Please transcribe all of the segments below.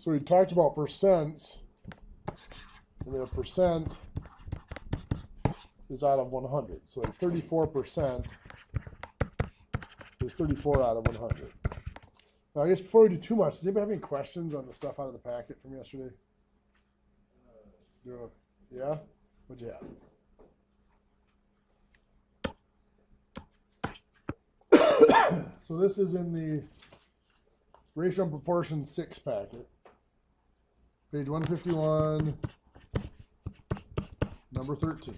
So we talked about percents, and the percent is out of 100. So 34% is 34 out of 100. Now, I guess before we do too much, does anybody have any questions on the stuff out of the packet from yesterday? Yeah? What'd you have? So this is in the ratio and proportion 6 packet. Page 151, number 13.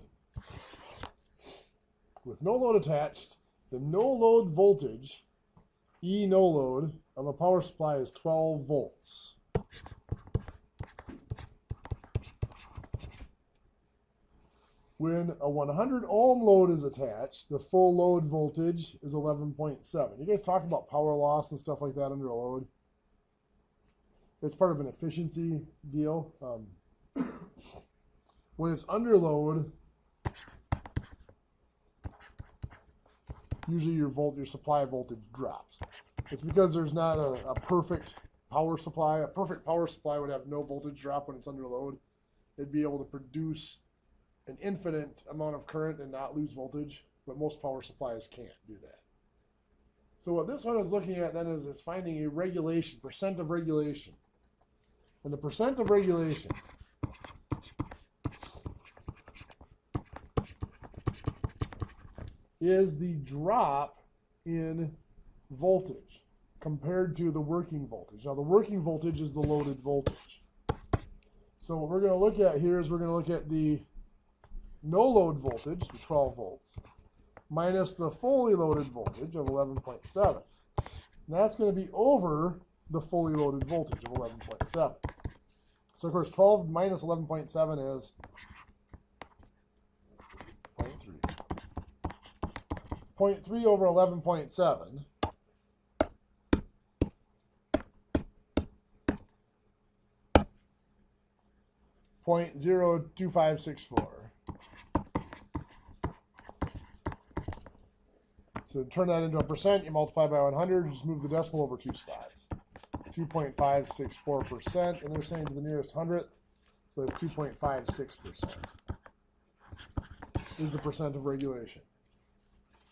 With no load attached, the no load voltage, E no load, of a power supply is 12 volts. When a 100 ohm load is attached, the full load voltage is 11.7. You guys talk about power loss and stuff like that under a load. It's part of an efficiency deal. When it's under load, usually your supply voltage drops. It's because there's not a perfect power supply. A perfect power supply would have no voltage drop when it's under load. It'd be able to produce an infinite amount of current and not lose voltage, but most power supplies can't do that. So what this one is looking at then is finding a regulation, percent of regulation. And the percent of regulation is the drop in voltage compared to the working voltage. Now the working voltage is the loaded voltage. So what we're going to look at here is we're going to look at the no load voltage, the 12 volts, minus the fully loaded voltage of 11.7. And that's going to be over the fully loaded voltage of 11.7. So of course 12 minus 11.7 is 0.3. 0.3 over 11.7 0.02564. So to turn that into a percent, you multiply by 100, just move the decimal over 2 spots. 2.564%, and they're saying to the nearest hundredth, so that's 2.56% is the percent of regulation.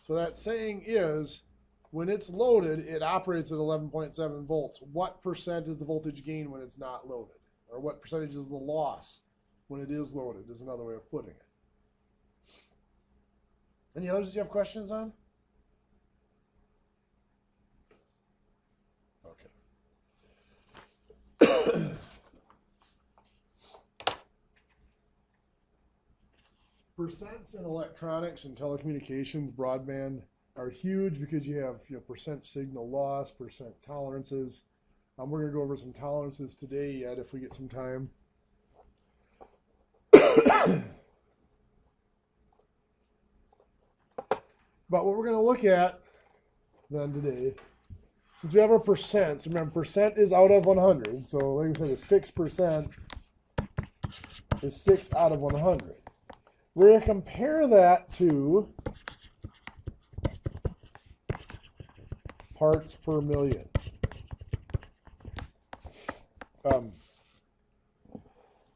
So that saying is, when it's loaded, it operates at 11.7 volts. What percent is the voltage gain when it's not loaded? Or what percentage is the loss when it is loaded, is another way of putting it. Any others you have questions on? Okay. Percents in electronics and telecommunications, broadband, are huge because you have percent signal loss, percent tolerances. We're going to go over some tolerances today yet if we get some time. But what we're going to look at then today, since we have our percents, remember percent is out of 100, so like I said, 6% is 6 out of 100. We're going to compare that to parts per million.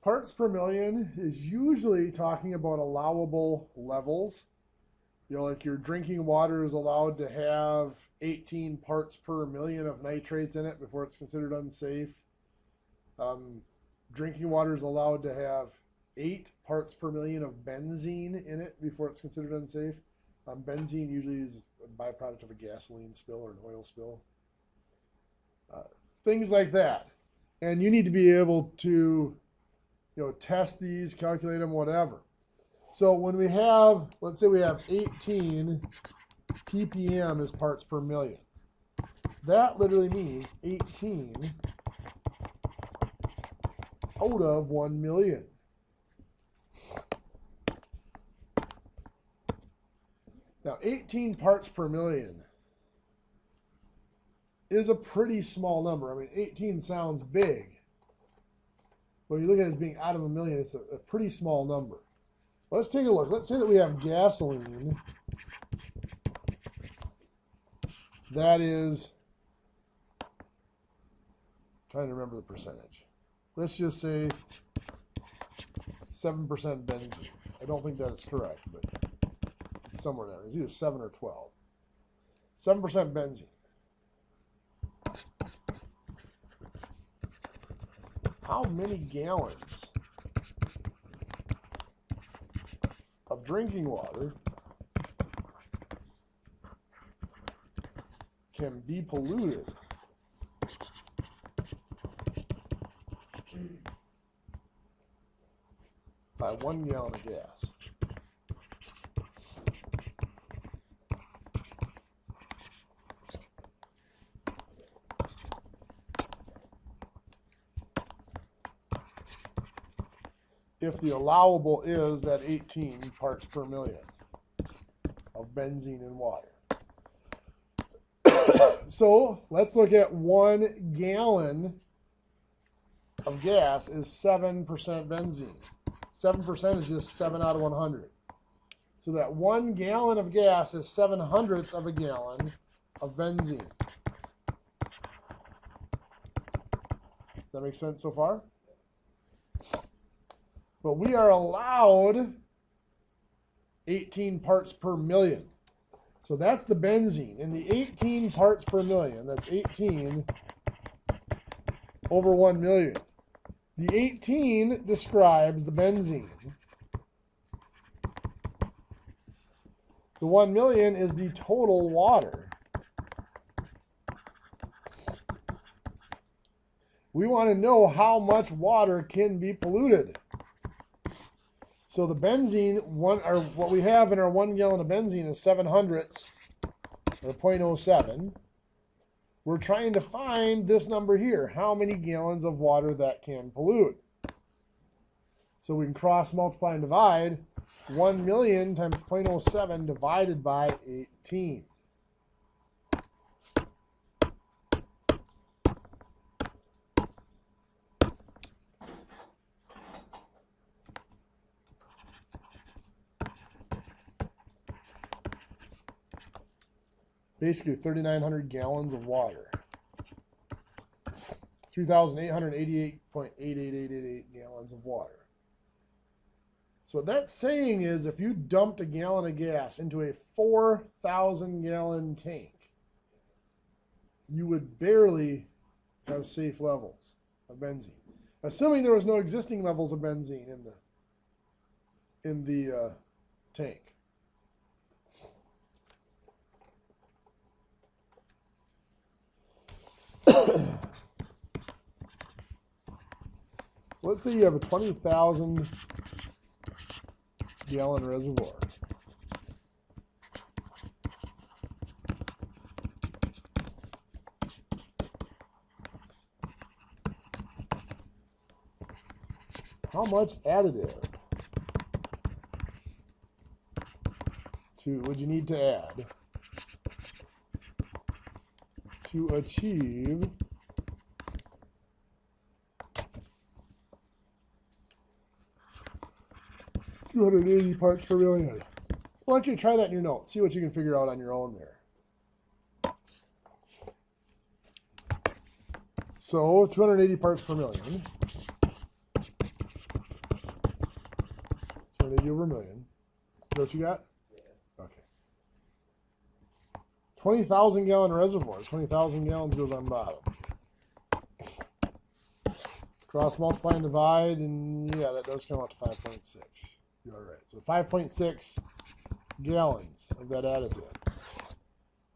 Parts per million is usually talking about allowable levels. Like your drinking water is allowed to have 18 parts per million of nitrates in it before it's considered unsafe. Drinking water is allowed to have 8 parts per million of benzene in it before it's considered unsafe. Benzene usually is a byproduct of a gasoline spill or an oil spill. Things like that. And you need to be able to test these, calculate them, whatever. So when we have, let's say we have 18 ppm as parts per million. That literally means 18 out of 1 million. Now 18 parts per million is a pretty small number. I mean, 18 sounds big. When you look at it as being out of 1 million, it's a pretty small number. Let's take a look. Let's say that we have gasoline that is trying to remember the percentage. Let's just say 7% benzene. I don't think that is correct, but it's somewhere there. It's either 7 or 12. 7% benzene. How many gallons of drinking water can be polluted by 1 gallon of gas? If the allowable is that 18 parts per million of benzene in water. So let's look at 1 gallon of gas is 7% benzene. 7% is just 7 out of 100. So that 1 gallon of gas is 7/100ths of a gallon of benzene. Does that make sense so far? But we are allowed 18 parts per million. So that's the benzene. In the 18 parts per million, that's 18 over 1 million. The 18 describes the benzene. The 1 million is the total water. We want to know how much water can be polluted. So the benzene, or what we have in our 1 gallon of benzene is 7/100ths, or 0.07. We're trying to find this number here, how many gallons of water that can pollute. So we can cross multiply and divide. 1 million times 0.07 divided by 18. Basically 3,900 gallons of water. 3,888.88888 gallons of water. So what that's saying is if you dumped a gallon of gas into a 4,000 gallon tank, you would barely have safe levels of benzene. Assuming there was no existing levels of benzene in the tank. So let's say you have a 20,000 gallon reservoir. How much additive would you need to add to achieve 280 parts per million? Why don't you try that in your notes? See what you can figure out on your own there. So 280 parts per million. 280 over a million. Is that what you got? Yeah. Okay. 20,000 gallon reservoir. 20,000 gallons goes on bottom. Cross multiply and divide, and yeah, that does come out to 5.6. You're right. So 5.6 gallons of that additive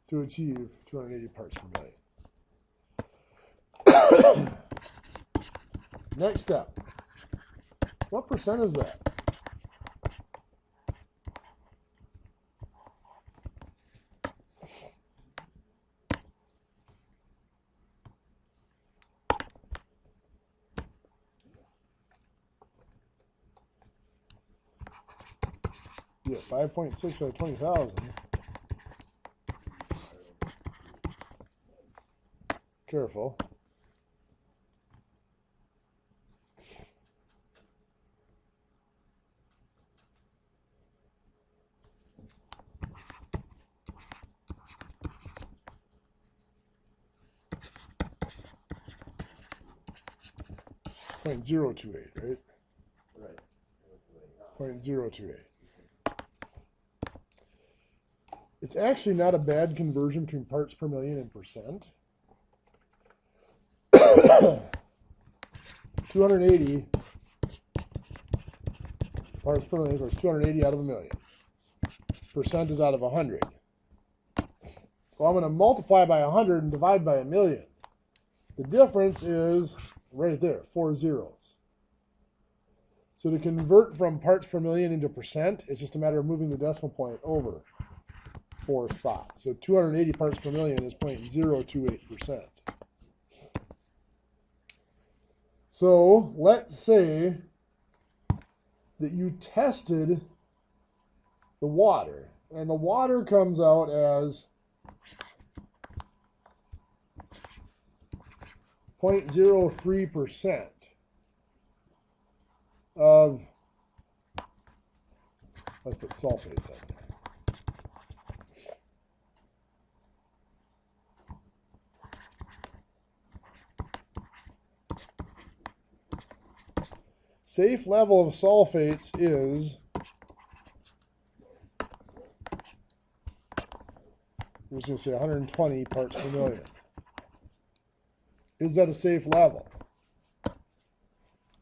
to achieve 280 parts per million. Next step. What percent is that? Yeah, 5.6 out of 20,000. Careful. .028, right? Right. 0.028. It's actually not a bad conversion between parts per million and percent. 280 parts per million equals 280 out of a million. Percent is out of 100. Well, I'm going to multiply by 100 and divide by a million. The difference is right there, 4 zeros. So to convert from parts per million into percent, it's just a matter of moving the decimal point over 4 spots. So 280 parts per million is 0.028%. So let's say that you tested the water, and the water comes out as 0.03% of, let's put sulfates in there. Safe level of sulfates is, we're just going to say 120 parts per million. Is that a safe level?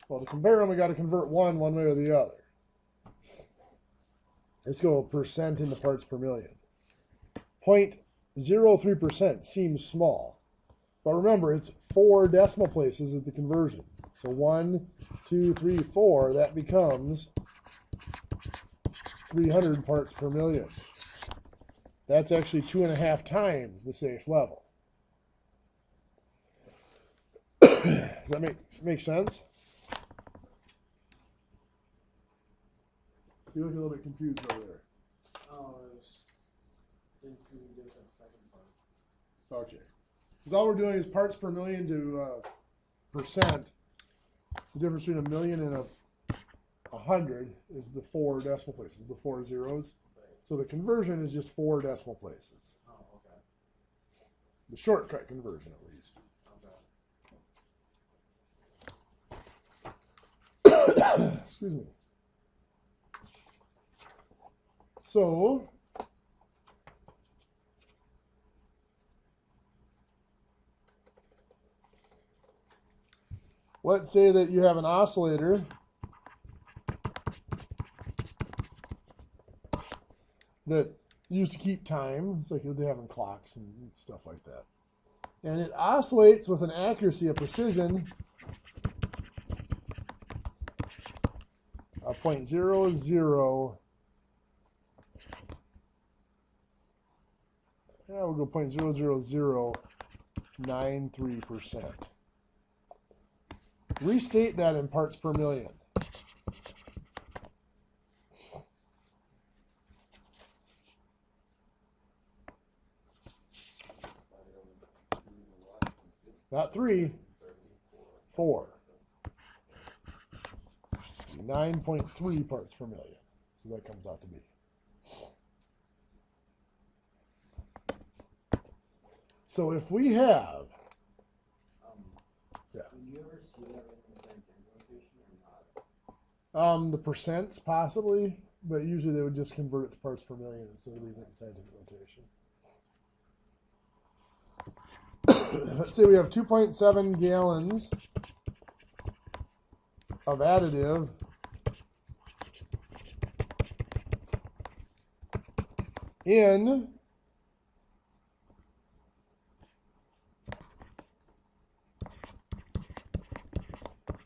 Well, to compare them, we got to convert one way or the other. Let's go percent into parts per million. 0.03% seems small, but remember, it's 4 decimal places at the conversion. So 1, 2, 3, 4, that becomes 300 parts per million. That's actually 2.5 times the safe level. Does that make sense? You look a little bit confused over there. Oh, didn't see we did that second part. Okay. Because all we're doing is parts per million to percent. The difference between a million and 100 is the 4 decimal places, the 4 zeros. Right. So the conversion is just 4 decimal places. Oh, okay. The shortcut conversion, at least. Okay. Excuse me. So, let's say that you have an oscillator that used to keep time. It's like they have in clocks and stuff like that. And it oscillates with an accuracy, a precision of 0.00. Yeah, we'll go 0.00093%. Restate that in parts per million. Not 3, 4. 9.3 parts per million. So that comes out to be. So if we have, Did you ever see that in scientific notation or not? the percents possibly, but usually they would just convert it to parts per million instead of leaving it in scientific notation. Let's say we have 2.7 gallons of additive in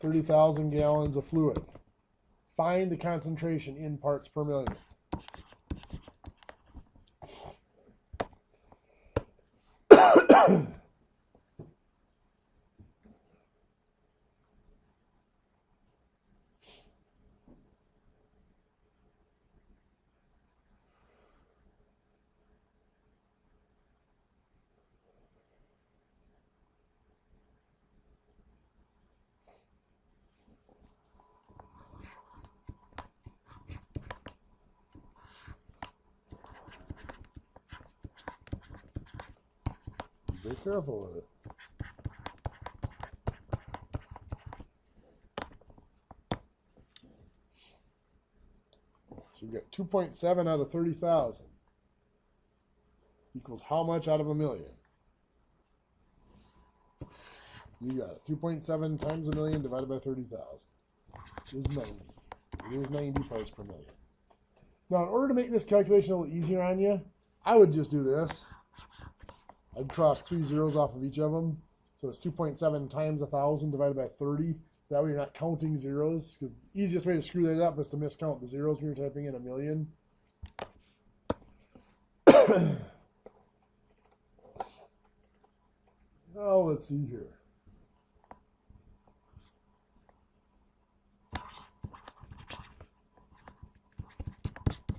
30,000 gallons of fluid. Find the concentration in parts per million. Be careful with it. So you get 2.7 out of 30,000 equals how much out of a million? You got it. 2.7 times a million divided by 30,000 is 90. It is 90 parts per million. Now, in order to make this calculation a little easier on you, I would just do this. I'd cross 3 zeros off of each of them. So it's 2.7 times 1,000 divided by 30. That way you're not counting zeros, because the easiest way to screw that up is to miscount the zeros when you're typing in a million. Oh, let's see here.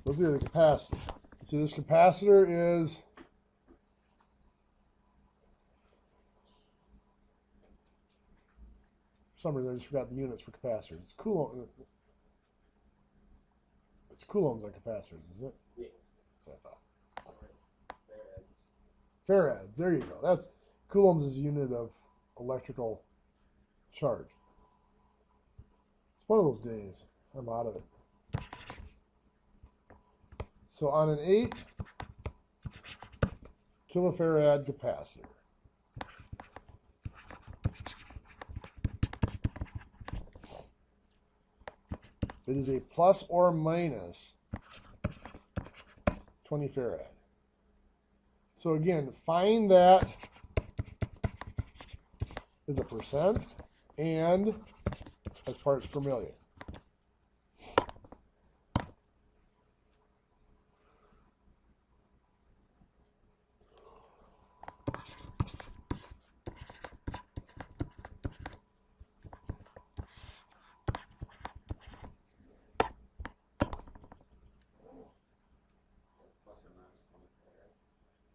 Let's see the capacitor. See, this capacitor is for some reason I just forgot the units for capacitors. It's coulombs on capacitors, isn't it? Yeah. That's what I thought. Farads. There you go. That's coulombs is a unit of electrical charge. It's one of those days. I'm out of it. So on an 8 kilofarad capacitor, it is a plus or minus 20 farad. So again, find that as a percent and as parts per million.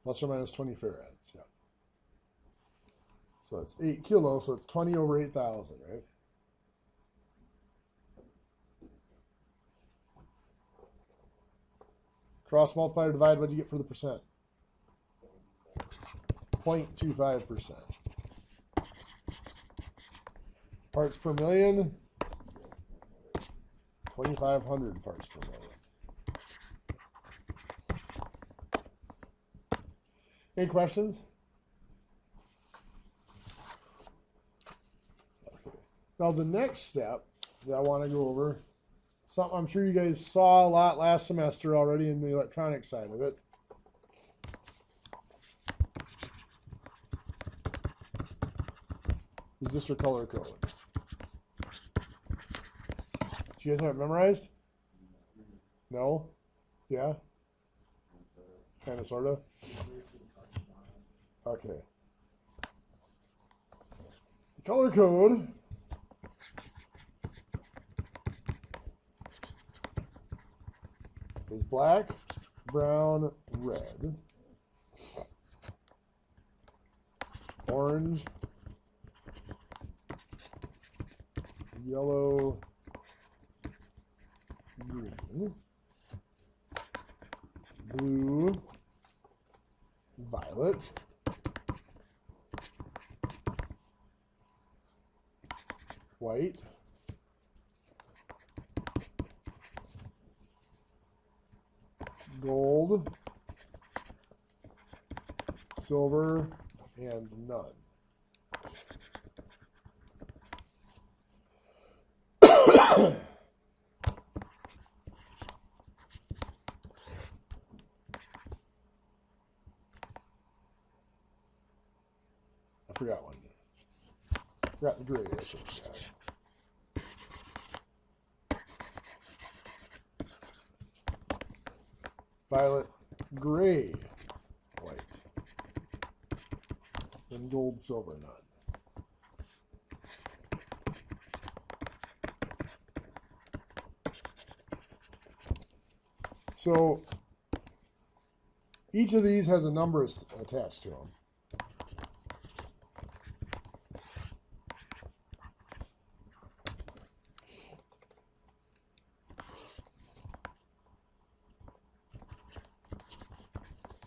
Plus or minus 20 farads, yeah. So it's 8 kilos, so it's 20 over 8,000, right? Cross multiply or divide, what do you get for the percent? 0.25%. Parts per million, 2,500 parts per million. Any questions? Okay. Now the next step that I want to go over, something I'm sure you guys saw a lot last semester already in the electronic side of it. Resistor color code. Do you guys have it memorized? No? Yeah? Kind of, sort of? Okay. The color code is black, brown, red, orange, yellow, green, blue, violet, white, gold, silver, and none. I forgot one. I forgot the gray. Violet, gray, white, then gold, silver, none. So each of these has a number attached to them.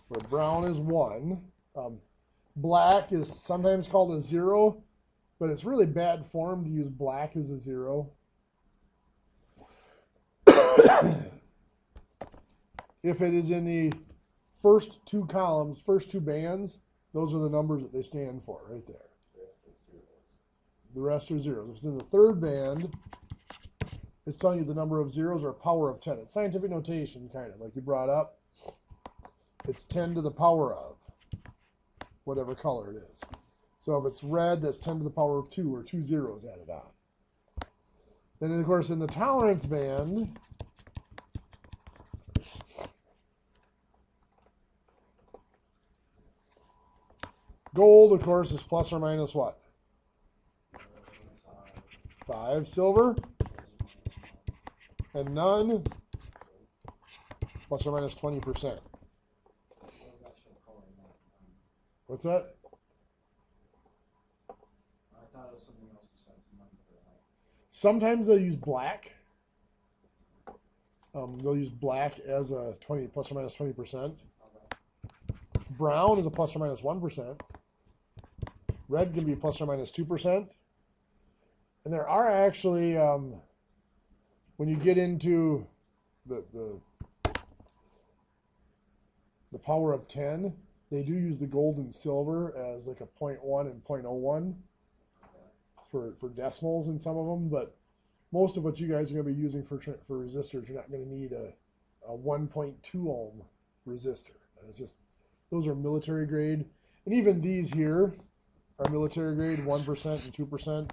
Where brown is 1. Black is sometimes called a 0, but it's really bad form to use black as a 0. If it is in the first two columns, first two bands, those are the numbers that they stand for right there. The rest are zeros. If it's in the third band, it's telling you the number of zeros or power of 10. It's scientific notation, kind of, like you brought up. It's 10 to the power of whatever color it is. So if it's red, that's 10 to the power of 2, or 2 zeros added on. Then, of course, in the tolerance band, gold, of course, is plus or minus what? 5. Silver, and none, plus or minus 20%. What's that? I thought it was something else besides the money for that. Sometimes they'll use black. They'll use black as a 20 plus or minus 20%. Brown is a plus or minus 1%. Red can be plus or minus 2%. And there are actually, when you get into the power of 10, they do use the gold and silver as like a 0.1 and 0.01 for decimals in some of them, but most of what you guys are going to be using for resistors, you're not going to need a 1.2 ohm resistor. It's just, those are military grade. And even these here are military grade, 1% and 2%.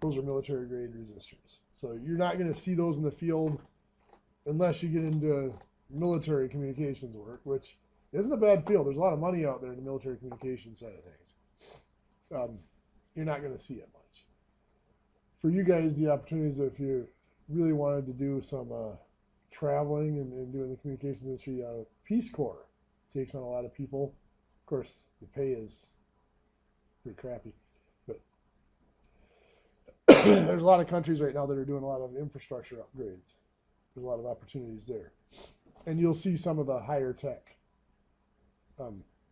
Those are military grade resistors. So you're not going to see those in the field unless you get into military communications work, which isn't a bad field. There's a lot of money out there in the military communications side of things. You're not going to see it much. For you guys, the opportunities, if you really wanted to do some traveling and doing the communications industry, Peace Corps takes on a lot of people. Of course, the pay is pretty crappy, but there's a lot of countries right now that are doing a lot of infrastructure upgrades. There's a lot of opportunities there. And you'll see some of the higher tech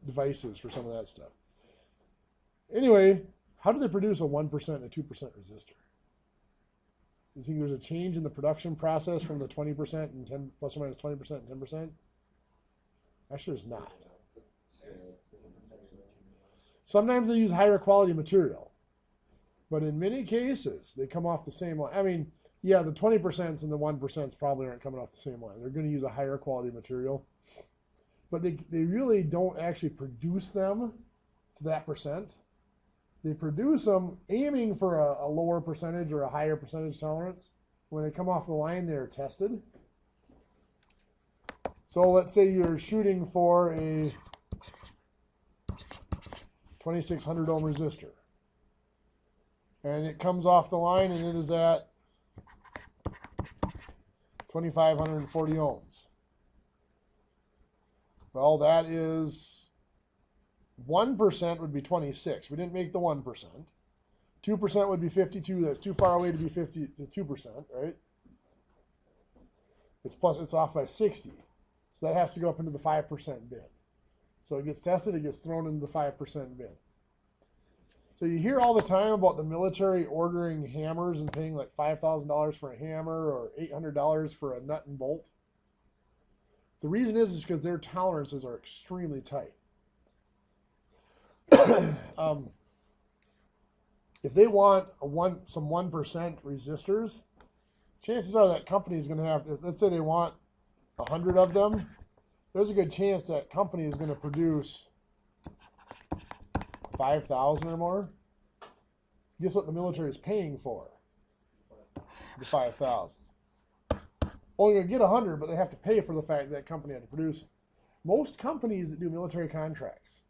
devices for some of that stuff. Anyway, how do they produce a 1% and a 2% resistor? You think there's a change in the production process from the 20% and 10 plus or minus 20% and 10%? Actually, there's not. Sometimes they use higher quality material, but in many cases they come off the same line. I mean, yeah, the 20% and the 1% probably aren't coming off the same line. They're going to use a higher quality material, but they really don't actually produce them to that percent. They produce them aiming for a lower percentage or a higher percentage tolerance. When they come off the line, they're tested. So let's say you're shooting for a 2600 ohm resistor, and it comes off the line and it is at 2540 ohms. Well, that is 1% would be 26. We didn't make the 1%. 2% would be 52. That's too far away to be 52%, right? It's off by 60. So that has to go up into the 5% bin. So it gets tested, it gets thrown into the 5% bin. So you hear all the time about the military ordering hammers and paying like $5,000 for a hammer or $800 for a nut and bolt. The reason is because their tolerances are extremely tight. If they want some 1% resistors, chances are that company is going to have to, let's say they want 100 of them, there's a good chance that company is going to produce 5,000 or more. Guess what the military is paying for? The 5,000. Only going to get 100, but they have to pay for the fact that company had to produce it. Most companies that do military contracts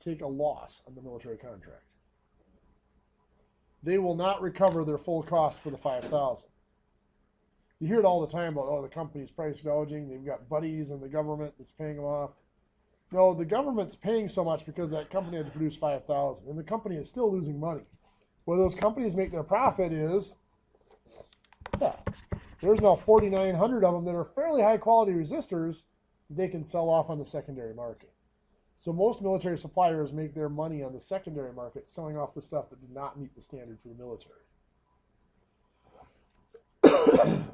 take a loss on the military contract. They will not recover their full cost for the 5,000. You hear it all the time about, oh, the company's price gouging. They've got buddies in the government that's paying them off. No, the government's paying so much because that company had to produce 5,000, and the company is still losing money. Where those companies make their profit is, yeah, there's now 4,900 of them that are fairly high quality resistors that they can sell off on the secondary market. So most military suppliers make their money on the secondary market selling off the stuff that did not meet the standard for the military.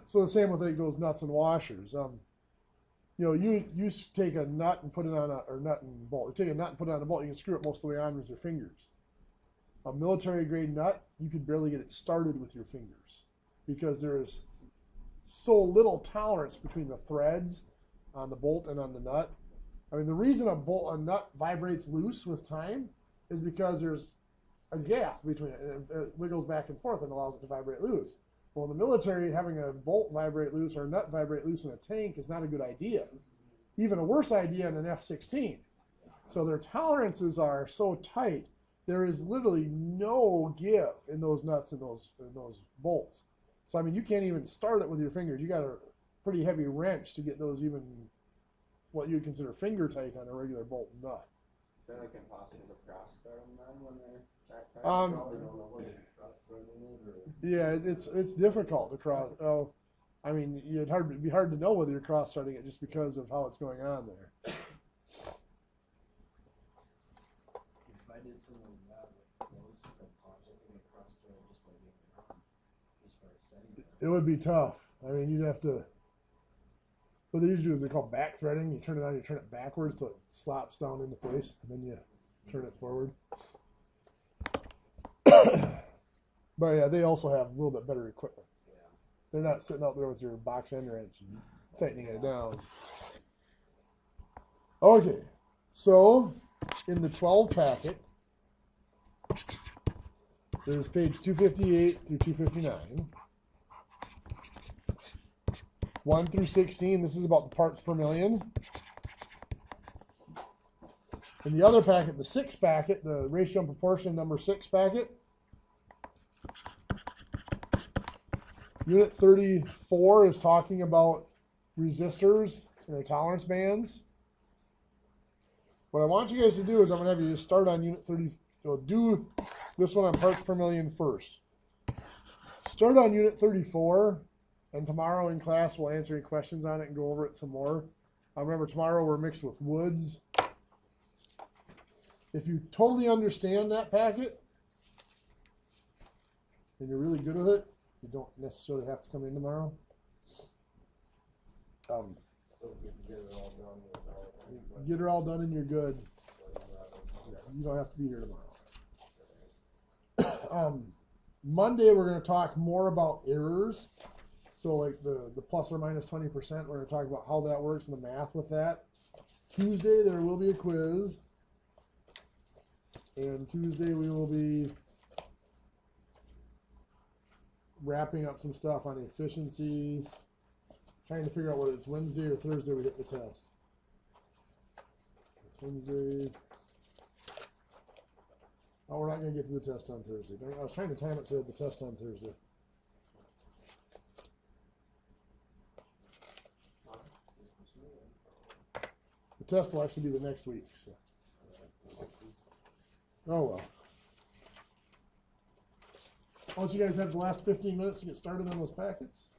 So the same with those nuts and washers. you know, you take a nut and put it on or nut and bolt. You take a nut and put it on a bolt. You can screw it most of the way on with your fingers. A military grade nut, you could barely get it started with your fingers because there is so little tolerance between the threads on the bolt and on the nut. I mean, the reason a nut vibrates loose with time is because there's a gap between it. It wiggles back and forth and allows it to vibrate loose. Well, in the military, having a bolt vibrate loose or a nut vibrate loose in a tank is not a good idea. Even a worse idea in an F-16. So their tolerances are so tight, there is literally no give in those nuts and those bolts. So I mean, you can't even start it with your fingers. You got a pretty heavy wrench to get those even what you'd consider finger tight on a regular bolt and nut. Is that like impossible to cross start them then when they're backpacked? Probably don't know whether to cross threading it or... Yeah, it's difficult to cross. Oh, I mean, it'd be hard to know whether you're cross starting it just because of how it's going on there. If I did something like that with those components, I think I cross thread just by getting it on. Just by setting it. It would be tough. I mean, you'd have to. What they usually do is they call back threading. You turn it on, you turn it backwards till it slops down into place, and then you turn it forward. But yeah, they also have a little bit better equipment. Yeah. They're not sitting out there with your box end wrench and tightening it down. Okay, so in the 12 packet, there's page 258 through 259. 1 through 16, this is about the parts per million. In the other packet, the 6 packet, the ratio and proportion number 6 packet, Unit 34 is talking about resistors and their tolerance bands. What I want you guys to do is I'm going to have you just start on Unit 30. Do this one on parts per million first. Start on Unit 34, and tomorrow in class we'll answer any questions on it and go over it some more. Remember, tomorrow we're mixed with woods. If you totally understand that packet, and you're really good with it, you don't necessarily have to come in tomorrow. So get it all done with Get her all done and you're good. Yeah, you don't have to be here tomorrow. Monday we're going to talk more about errors. So like the plus or minus 20%, we're going to talk about how that works and the math with that. Tuesday there will be a quiz. And Tuesday we will be wrapping up some stuff on efficiency, trying to figure out whether it's Wednesday or Thursday we hit the test. It's Wednesday. Oh, we're not going to get to the test on Thursday. I was trying to time it so we had the test on Thursday. The test will actually be the next week. So. Oh well. Why don't you guys have the last 15 minutes to get started on those packets?